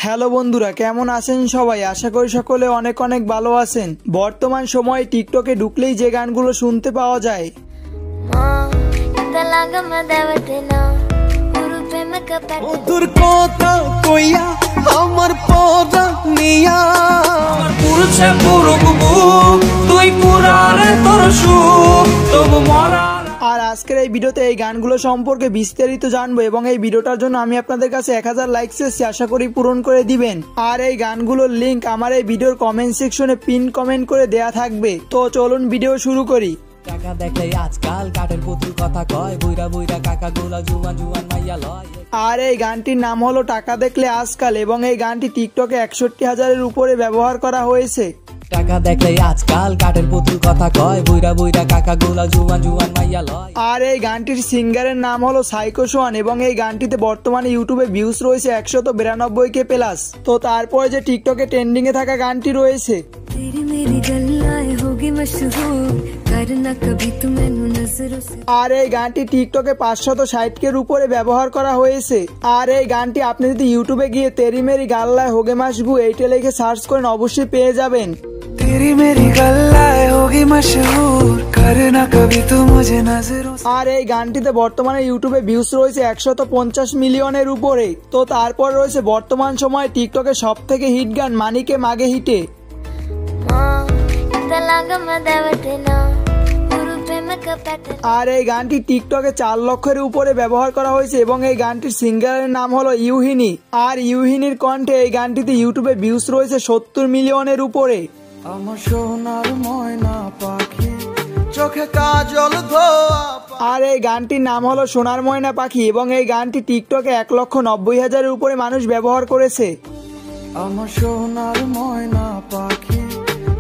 Hello বন্ধুরা, কেমন আছেন সবাই? আশা করি সকলে অনেক অনেক ভালো আছেন। বর্তমান সময়ে টিকটকে ঢুকলেই যে গানগুলো শুনতে পাওয়া যায়, আর আজকের এই ভিডিওতে এই গানগুলো সম্পর্কে বিস্তারিত জানবো এবং এই ভিডিওটার জন্য আমি আপনাদের কাছে 1000 লাইকস এসেছি, আশা করি পূরণ করে দিবেন। আর এই গানগুলোর লিংক আমার এই ভিডিওর কমেন্ট সেকশনে পিন কমেন্ট করে দেয়া থাকবে। তো চলুন ভিডিও শুরু করি। টাকা দেখলে আজকাল কাঠের পুতুল কথা কয়, বুইরা বুইরা কাকা গোলা জুয়ান জুয়ান মাইয়া লয়। আর এই গানটির নাম হলো টাকা দেখলে আজকাল এবং এই গানটি টিকটকে 61,000-এর উপরে ব্যবহার করা হয়েছে। টাকা দেখলে আজকাল কাঠের পুতুল কথা কয়, বুইরা বুইরা কাকা গোলা জুয়ান জুয়ান মাইয়া লয়। আর এই গানটির সিঙ্গারের নাম হলো সাইকো সোয়ান এবং এই গানটিতে বর্তমানে ইউটিউবে ভিউজ রয়েছে 192K প্লাস। তো তারপরে যে টিকটকে ট্রেন্ডিং এ থাকা গানটি রয়েছে, আর এই গানটি টিকটকে 560K-র উপরে ব্যবহার করা হয়েছে। আর এই গানটি আপনি যদি ইউটিউবে গিয়ে তেরি মেরি গাল্লায় হোগে মাশগু এইটা লিখে সার্চ করেন অবশ্যই পেয়ে যাবেন। আর এই গানটিতে বর্তমানে ইউটিউবে ভিউজ রয়েছে 150 মিলিয়নের উপরে। তো তারপর রয়েছে বর্তমান সময়ে টিকটকে সব থেকে হিট গান মানিকে মাগে হিটে। আর এই গানটি টিকটকে 4 লক্ষের উপরে ব্যবহার করা হয়েছে এবং এই গানটির সিঙ্গারের নাম হলো ইউহিনি। আর ইউহিনির কণ্ঠে এই গানটিতে ইউটিউবে ভিউজ রয়েছে 70 মিলিয়নের উপরে। আমার সোনার ময়না পাখি চোখে কাজল ধোয়া। আর এই গানটির নাম হলো সোনার ময়না পাখি এবং এই গানটি টিকটকে 1,90,000-এর উপরে মানুষ ব্যবহার করেছে। আমার সোনার ময়না পাখি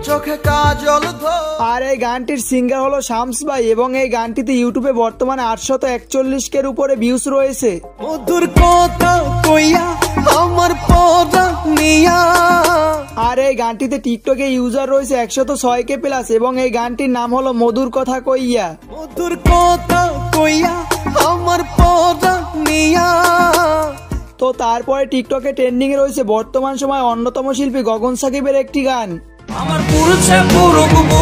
চোখে কাজল ধোয়া। আর এই গানটির সিঙ্গার হলো শামস ভাই এবং এই গানটিতে ইউটিউবে বর্তমানে 841K-র উপরে ভিউজ রয়েছে। মধুর কথা কইয়া আমার পরানিয়া। আর এই গানটিতে টিকটকে ইউজার রয়েছে 106K প্লাস এবং এই গানটির নাম হলো মধুর কথা কইয়া। মধুর কথা কইয়া আমার পরানিয়া। তো তারপরে টিকটকে ট্রেন্ডিং এ রয়েছে বর্তমান সময় অন্যতম শিল্পী গগন সাকিবের একটি গান, আমার পুরুষে পুরুকবু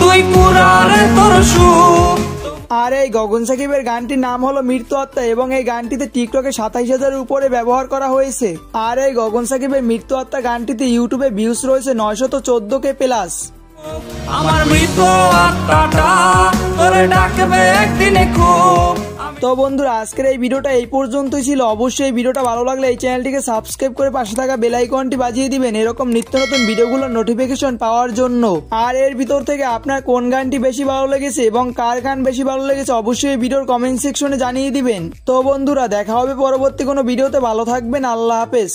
তুই পুরারে তোর সুখ। আর এই গগন সাকিবের গানটির নাম হলো মৃত্যু আত্মা এবং এই গানটিতে টিকটকে 27,000-এর উপরে ব্যবহার করা হয়েছে। আর এই গগন সাকিবের মৃত্যু আত্মা গানটিতে ইউটিউবে ভিউজ রয়েছে 914K প্লাস। আমার মৃত্যু আত্মাটা তোরে ডাকবে একদিনে খুব। তো বন্ধুরা, আজকের এই ভিডিওটা এই পর্যন্তই ছিল। অবশ্যই এই ভিডিওটা ভালো লাগলে এই চ্যানেলটিকে সাবস্ক্রাইব করে পাশে থাকা বেল আইকনটি বাজিয়ে দিবেন এরকম নিত্য নতুন ভিডিওগুলোর নোটিফিকেশন পাওয়ার জন্য। আর এর ভিতর থেকে আপনার কোন গানটি বেশি ভালো লেগেছে এবং কার গান বেশি ভালো লেগেছে অবশ্যই এই ভিডিওর কমেন্ট সেকশনে জানিয়ে দিবেন। তো বন্ধুরা, দেখা হবে পরবর্তী কোনো ভিডিওতে। ভালো থাকবেন, আল্লাহ হাফেজ।